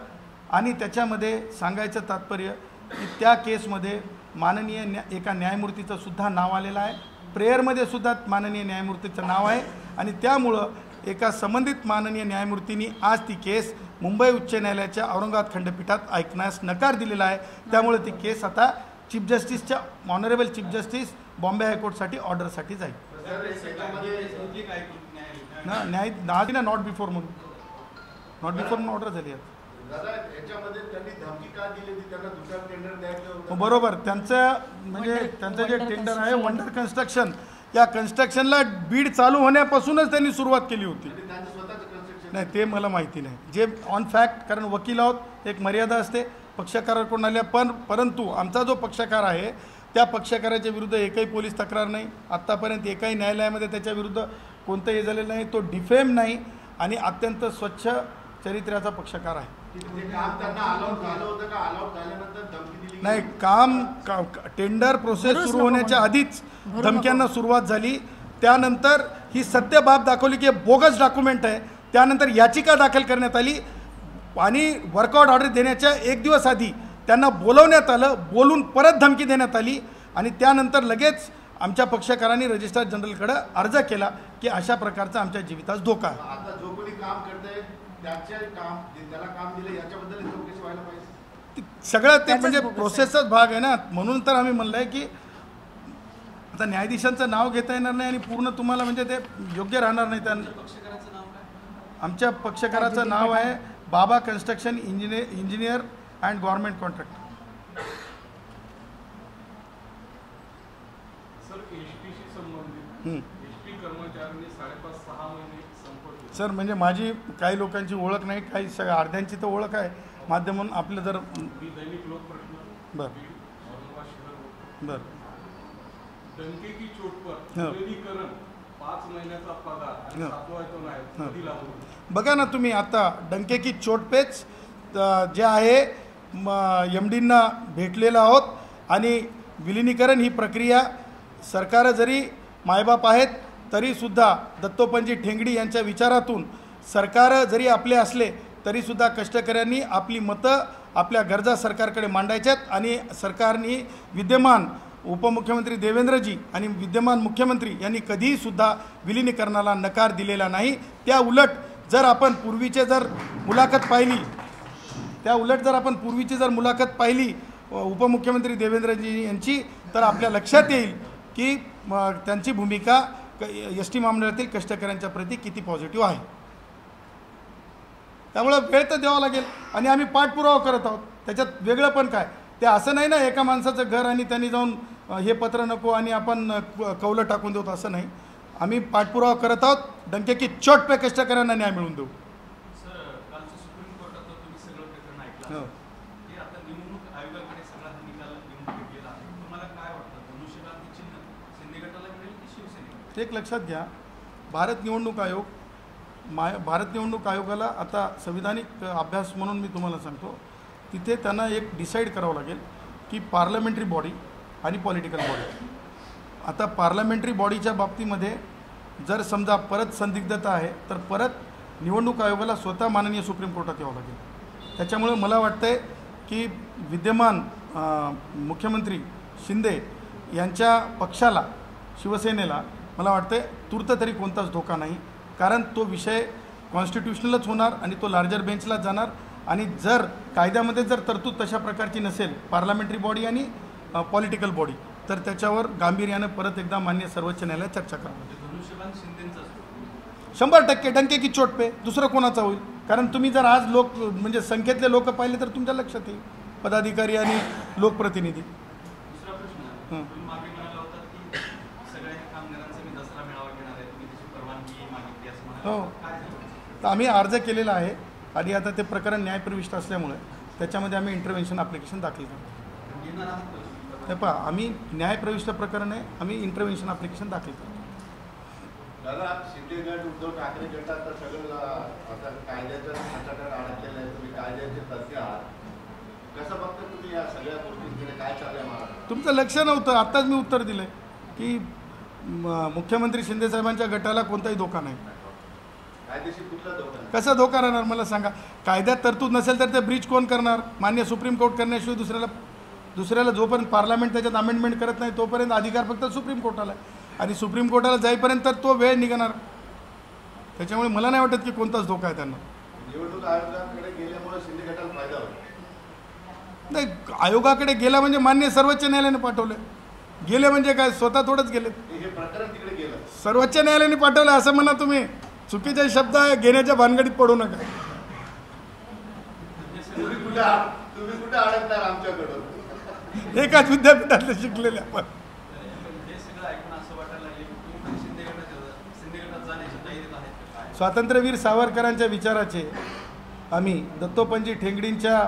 Speaker 1: आणि त्याच्यामध्ये सांगायचं तात्पर्य की त्या केसमध्ये माननीय एका न्यायमूर्तीचं सुद्धा नाव आलेलं आहे, प्रेयरमध्ये सुद्धा माननीय न्यायमूर्तीचं नाव आहे. आणि त्यामुळं एका संबंधित माननीय न्यायमूर्तींनी आज ती केस मुंबई उच्च न्यायालयाच्या औरंगाबाद खंडपीठात ऐकण्यास नकार दिलेला आहे. त्यामुळे ती केस आता चीफ जस्टिसच्या ऑनरेबल चीफ जस्टिस बॉम्बे हायकोर्टसाठी ऑर्डरसाठी जाईल. न्याय नॉट बिफोर म्हणून ऑर्डर झाली आहे. बरोबर, त्यांचं म्हणजे त्यांचं जे टेंडर आहे वंडर कन्स्ट्रक्शन, या कन्स्ट्रक्शनला बीड चालू होण्यापासूनच त्यांनी सुरुवात केली होती. नाही ते मला माहिती नाही, जे ऑन फॅक्ट, कारण वकील आहोत, एक मर्यादा असते पक्षकाराकडून आल्या. परंतु आमचा जो पक्षकार आहे त्या पक्षकाराच्या विरुद्ध एकही पोलीस तक्रार नाही आत्तापर्यंत, एकही न्यायालयामध्ये त्याच्या विरुद्ध कोणतंही झालेलं नाही. तो डिफेम नाही आणि अत्यंत स्वच्छ चरित्र्याचा पक्षकार आहे. नाही, टेंडर प्रोसेस सुरू होण्याच्या आधीच धमक्यांना सुरुवात झाली. त्यानंतर ही सत्य बाब दाखवली की बोगस डॉक्युमेंट आहे. त्यानंतर याचिका दाखल करण्यात आली आणि वर्कआउट ऑर्डर देण्याच्या 1 दिवस आधी त्यांना बोलवण्यात आलं, बोलून परत धमकी देण्यात आली आणि त्यानंतर लगेच आमच्या पक्षकारांनी रजिस्ट्रार जनरलकडे अर्ज केला की अशा प्रकारचा आमच्या जीवितास धोका आहे.
Speaker 2: आता जो कोणी काम करतंय त्याच्या काम ज्याला काम दिलं याच्याबद्दल चौकशी व्हायला पाहिजे.
Speaker 1: सगळं ते
Speaker 5: त्याचाच
Speaker 1: म्हणजे
Speaker 5: बोगस आहे.
Speaker 1: प्रोसेसचाच भाग आहे ना. म्हणून तर आम्ही म्हणलं आहे की आता न्यायाधीशांचं नाव घेता येणार नाही आणि पूर्ण तुम्हाला म्हणजे ते योग्य राहणार नाही. त्यांना
Speaker 3: पक्षकाराचं नाव काय?
Speaker 1: आमच्या पक्षकाराचं नाव आहे Baba construction engineer and government contractor.
Speaker 6: Sir एसटीशी संबंधित एसटी कर्मचाऱ्यांनी 5.5-6 महिने संप केला.
Speaker 1: सर म्हणजे माझी काही लोकांची ओळख नाही, काही सगळ्या अर्ध्यांची तर ओळख आहे माध्यमून. आपलं जर
Speaker 6: मी दैनिक लोकप्रश्न
Speaker 1: बरं
Speaker 6: औरंगाबाद शहर
Speaker 1: बरं
Speaker 6: डंके की चोट पर
Speaker 1: हो.
Speaker 6: विलीनीकरण 5 महिन्याचा पगार आणि
Speaker 1: हो.
Speaker 6: 7वा वेतन आहे
Speaker 1: हो.
Speaker 6: कधी लागू होईल?
Speaker 1: बघा ना तुम्ही आता डंके की चोट पेच जे आहे MDंना भेटलेलं आहोत आणि विलिनीकरण ही प्रक्रिया सरकार जरी मायबाप आहेत तरीसुद्धा दत्तोपंत ठेंगडी यांच्या विचारातून सरकार जरी आपले असले तरीसुद्धा कष्टकऱ्यांनी आपली मतं आपल्या गरजा सरकारकडे मांडायच्यात आणि सरकारने विद्यमान उपमुख्यमंत्री देवेंद्रजी आणि विद्यमान मुख्यमंत्री यांनी कधीसुद्धा विलिनीकरणाला नकार दिलेला नाही. त्या उलट जर आपण पूर्वीची जर मुलाखत पाहिली उपमुख्यमंत्री देवेंद्रजी यांची तर आपल्या लक्षात येईल की त्यांची भूमिका ST महामंडळातील कष्टकऱ्यांच्या प्रती किती पॉझिटिव्ह आहे. त्यामुळं वेळ तर द्यावा लागेल आणि आम्ही पाठपुरावा करत आहोत. त्याच्यात वेगळं पण काय ते असं नाही ना एका माणसाचं घर आणि त्यांनी जाऊन हे पत्र नको आणि आपण कौलं टाकून देऊ असं नाही. आम्ही पाठपुरावा करत आहोत. डंके की चोट पे कष्टकऱ्यांना न्याय मिळवून देऊ.
Speaker 3: सर कालचं सुप्रीम कोर्टात तुम्ही सगळं प्रकरण ऐकलं
Speaker 1: हो.
Speaker 3: असेल. ते आता निवडणूक आयोगाकडे सगळा हा निकाल घेऊन गेला आहे. तुम्हाला काय वाटतं धनुष्यबाण चिन्ह शिंदे गटाला मिळेल की शिवसेनेला?
Speaker 1: एक लक्षात घ्या, भारत निवडणूक आयोगाला आता संविधानिक अभ्यास म्हणून मी तुम्हाला सांगतो, तिथे त्यांना एक डिसाईड करावं लागेल की पार्लमेंटरी बॉडी आणि पॉलिटिकल बॉडी. आता पार्लमेंटरी बॉडीच्या बाबतीमध्ये जर समजा परत संदिग्धता आहे तर परत निवडणूक आयोगाला स्वतः माननीय सुप्रीम कोर्टात यावं लागेल. त्याच्यामुळे मला वाटतं आहे की विद्यमान मुख्यमंत्री शिंदे यांच्या पक्षाला शिवसेनेला मला वाटतं तूर्त तरी कोणताच धोका नाही. कारण तो विषय कॉन्स्टिट्युशनलच होणार आणि तो लार्जर बेंचलाच जाणार आणि जर कायद्यामध्ये जर तरतूद तशा प्रकारची नसेल पार्लमेंटरी बॉडी आणि पॉलिटिकल बॉडी तर त्याच्यावर गांभीर्यानं परत एकदा मान्य सर्वोच्च न्यायालयात चर्चा करा.
Speaker 3: धनुष्यबाण शिंदेंचाच
Speaker 1: 100% डंके की चोट पे दुसरं कोणाचा होईल. कारण तुम्ही जर आज म्हणजे संख्येतले लोक पाहिले तर तुमच्या लक्षात येईल पदाधिकारी आणि लोकप्रतिनिधी.
Speaker 3: दुसरा प्रश्न तुम्ही मागे म्हणाला होता की सगळ्या कामगारांचा मी दसरा मेळावा घेणार आहे, तुम्ही त्याची परवानगी मागितली असं म्हणाला.
Speaker 1: हो.
Speaker 3: काय झालं?
Speaker 1: तर आम्ही अर्ज केलेला आहे आणि आता ते प्रकरण न्यायप्रविष्ट असल्यामुळे त्याच्यामध्ये आम्ही इंटरव्हेन्शन ॲप्लिकेशन दाखल करतो.
Speaker 3: घेणार आहात का?
Speaker 1: हे पहा आम्ही न्यायप्रविष्ट प्रकरण आहे, आम्ही इंटरव्हेन्शन ॲप्लिकेशन दाखल करतो.
Speaker 2: दादा शिंदे गट उद्धव ठाकरे गटात तर सगळं आता कायद्याचं खाचाटात अडकलेलं आहे. तुम्ही कायद्याचे तज्ञ आहात, कसं बघता तुम्ही या सगळ्या गोष्टींकडे? काय चाललंय महाराष्ट्र?
Speaker 1: तुमचं लक्ष नव्हतं, आत्ताच मी उत्तर दिलं की मुख्यमंत्री शिंदेसाहेबांच्या गटाला कोणताही धोका नाही.
Speaker 2: कायदेशीर कुठला धोका नाही?
Speaker 1: कसा धोका राहणार मला सांगा. कायद्यात तरतूद नसेल तर ते ब्रीच कोण करणार? मान्य सुप्रीम कोर्ट करण्याशिवाय दुसऱ्याला जोपर्यंत पार्लमेंट त्याच्यात अमेंडमेंट करत नाही तोपर्यंत अधिकार फक्त सुप्रीम कोर्टाला आहे आणि सुप्रीम कोर्टाला जाईपर्यंत तर तो वेळ निघणार. त्याच्यामुळे मला नाही वाटत की कोणताच धोका आहे त्यांना.
Speaker 2: निवडणूक आयोगाकडे गेल्यामुळे शिंदे गटाला फायदा होईल.
Speaker 1: नाही, आयोगाकडे गेला म्हणजे मान्य सर्वोच्च न्यायालयाने पाठवले. गेले म्हणजे काय, स्वतः थोडंच गेले.
Speaker 2: हे प्रकरण तिकडे गेलं,
Speaker 1: सर्वोच्च न्यायालयाने पाठवलं असं म्हणा तुम्ही. चुकीचे शब्द घेण्याच्या भानगडीत पडू नका.
Speaker 2: तुम्ही कुठे अडकणार आमच्याकडून?
Speaker 1: एकाच विद्यापीठातले शिकलेले आपण.
Speaker 3: हे सगळं ऐकून असं वाटायला लागले की तुम्ही पण शिंदे गटात जाण्याची तयारीत आहेत का काय?
Speaker 1: स्वातंत्र्यवीर सावरकरांच्या विचाराचे आम्ही दत्तोपंत ठेंगडींच्या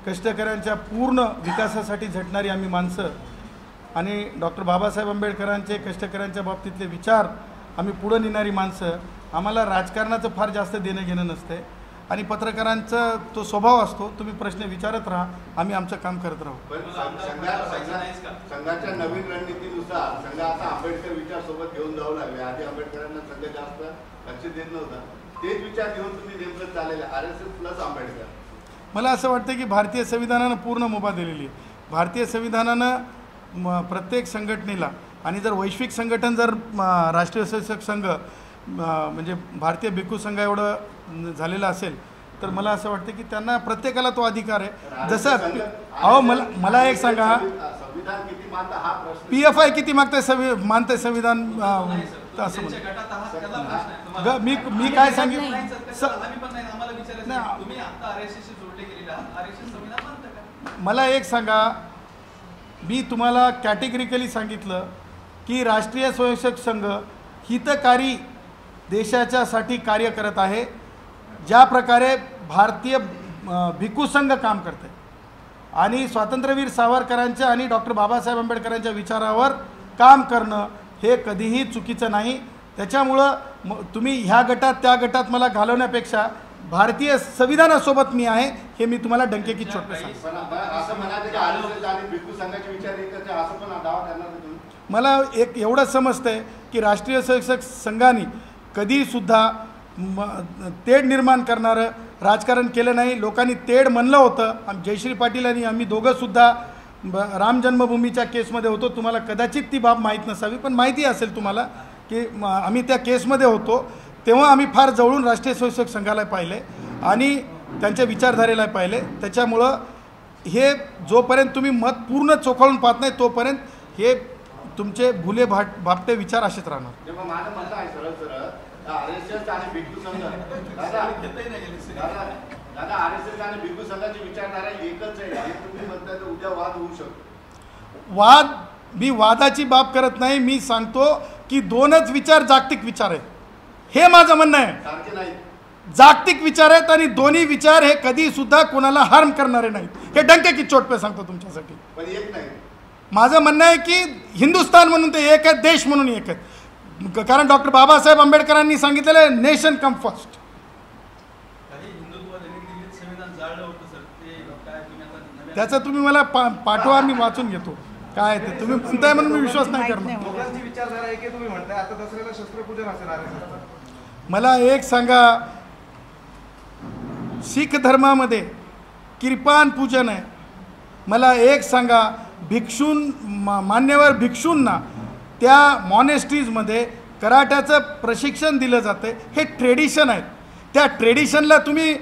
Speaker 1: कष्टकऱ्यांच्या पूर्ण विकासासाठी झटणारी आम्ही माणसं आणि डॉक्टर बाबासाहेब आंबेडकरांचे कष्टकऱ्यांच्या बाबतीतले विचार आम्ही पुढं नेणारी माणसं. आम्हाला राजकारणाचं फार जास्त देणं घेणं नसतं आणि पत्रकारांचा तो स्वभाव असतो. तुम्ही प्रश्न विचारत राहा, आम्ही आमचं काम करत राहू.
Speaker 2: पण संघाच्या नवीन रणनीतीनुसार संघ आता आंबेडकर विचार सोबत घेऊन जाऊ लागले. आधी आंबेडकरांना संघ जास्त लक्ष देत नव्हता, तेच विचार घेऊन तुम्ही नेमकं चाललेले RSS प्लस आंबेडकर.
Speaker 1: मला असं वाटतं की भारतीय संविधानानं पूर्ण मुभा दिलेली आहे. भारतीय संविधानानं प्रत्येक संघटनेला आणि जर वैश्विक संघटन जर राष्ट्रीय स्वयंसेवक संघ म्हणजे भारतीय भिक्खू संघ एवढं झालेलं असेल तर मला असं वाटतं की त्यांना प्रत्येकाला तो अधिकार आहे. जसं अहो मला एक सांगा,
Speaker 2: संविधान किती मानतं हा प्रश्न
Speaker 1: PFI किती मानते संविधान असं
Speaker 3: ज्यांच्या गटात आहात त्याला प्रश्न आहे.
Speaker 1: म्हणून मी काय सांगितलं
Speaker 3: नाही सर, आम्ही पण नाही, आम्हाला विचारायचं आहे. तुम्ही आता RSS शी जोडले गेलेले आहात, RSS संविधान मानतं का?
Speaker 1: मला एक सांगा, मी तुम्हाला कॅटेगरिकली सांगितलं की राष्ट्रीय स्वयंसेवक संघ हितकारी देशाच्यासाठी कार्य करत आहे. ज्या प्रकारे भारतीय भिक्खू संघ काम करते आणि स्वातंत्र्यवीर सावरकरांच्या आणि डॉक्टर बाबासाहेब आंबेडकरांच्या विचारावर काम करणं हे कधीही चुकीचं नाही. त्याच्यामुळं तुम्ही ह्या गटात त्या गटात मला घालवण्यापेक्षा भारतीय संविधानासोबत मी आहे हे मी तुम्हाला डंकेकी चोटपे सांगतो.
Speaker 2: पण असं म्हणायचं की RSS आणि भिक्खू संघाचे विचार एकच आहे असं पण दावा करणार नाही तुम्ही?
Speaker 1: मला एक एवढं समजतंय की राष्ट्रीय स्वयंसेवक संघाने कधीसुद्धा तेढ निर्माण करणारं राजकारण केलं नाही. लोकांनी तेढ म्हणलं होतं. जयश्री पाटील आणि आम्ही दोघंसुद्धा राम जन्मभूमीच्या केसमध्ये होतो. तुम्हाला कदाचित ती बाब माहीत नसावी पण माहिती असेल तुम्हाला की आम्ही त्या केसमध्ये होतो. तेव्हा आम्ही फार जवळून राष्ट्रीय स्वयंसेवक संघाला पाहिले आणि त्यांच्या विचारधारेला पाहिले. त्याच्यामुळं हे जोपर्यंत तुम्ही मत पूर्ण चोखाळून पाहत नाही तोपर्यंत हे तुमचे भुले भापटे विचार असेच राहणार.
Speaker 2: जेव्हा माझं म्हणणं आहे सरळ सरळ RSS आणि भिक्खू संघ दादा RSS आणि भिक्खू संघाची विचारधारा एकच आहे हे तुम्ही म्हणताय तर उद्या वाद होऊ शकतो.
Speaker 1: मी वादाची बाब करत नाही. मी सांगतो की दोनच विचार जागतिक विचार आहेत हे माझं म्हणणं आहे.
Speaker 2: सारखे नाही,
Speaker 1: जागतिक विचार आहेत आणि दोन्ही विचार हे कधी सुद्धा कोणाला हार्म करणारे नाहीत. हे डंकेकी चोटपे सांगतो तुमच्यासाठी.
Speaker 2: पण एक नाही.
Speaker 1: माझं म्हणणं आहे की हिंदुस्थान म्हणून ते एक आहेत, देश म्हणून एक आहेत. कारण डॉक्टर बाबासाहेब आंबेडकरांनी सांगितलेलं आहे नेशन कम फर्स्ट.
Speaker 3: काही हिंदुत्ववाद्यांनी दिल्लीत संविधान जाळलं होतं सर, ते काय तुम्ही आता नव्या
Speaker 1: त्याचं तुम्ही मला पाठवा, मी वाचून घेतो काय ते. तुम्ही म्हणताय म्हणून मी विश्वास नाही करणार.
Speaker 7: दोघांची विचारधारा आहे की तुम्ही म्हणताय आता दसऱ्याला शस्त्रपूजन असेल RSS.
Speaker 1: मला एक सांगा, शीख धर्मामध्ये किरपान पूजन आहे. मला एक सांगा, मान्यवर भिक्षूंना त्या मॉनेस्ट्रीजमध्ये कराट्याचं प्रशिक्षण दिलं जातं. हे ट्रेडिशन आहेत. त्या ट्रेडिशनला तुम्ही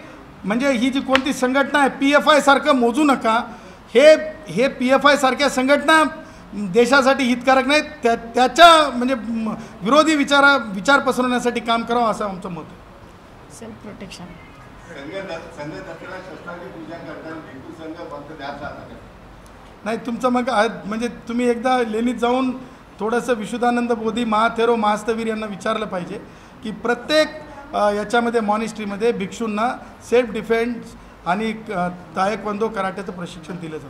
Speaker 1: म्हणजे ही जी कोणती संघटना आहे PFI सारखं मोजू नका. हे PFI सारख्या संघटना देशासाठी हितकारक नाहीत. त्याच्या म्हणजे विरोधी विचार पसरवण्यासाठी काम करावं असं आमचं मत आहे.
Speaker 5: Self protection.
Speaker 2: संघ दसऱ्याला शस्त्राची पूजा करताना भिक्खू संघ फक्त द्याच राहतात.
Speaker 1: नाही तुमचं मग म्हणजे तुम्ही एकदा लेणीत जाऊन थोडंसं विशुद्धानंद बोधी महाथेरो महास्तवीर यांना विचारलं पाहिजे की प्रत्येक याच्यामध्ये मॉनिस्ट्रीमध्ये भिक्षूंना सेल्फ डिफेन्स आणि तायक्वोंदो कराट्याचं प्रशिक्षण दिलं जातं.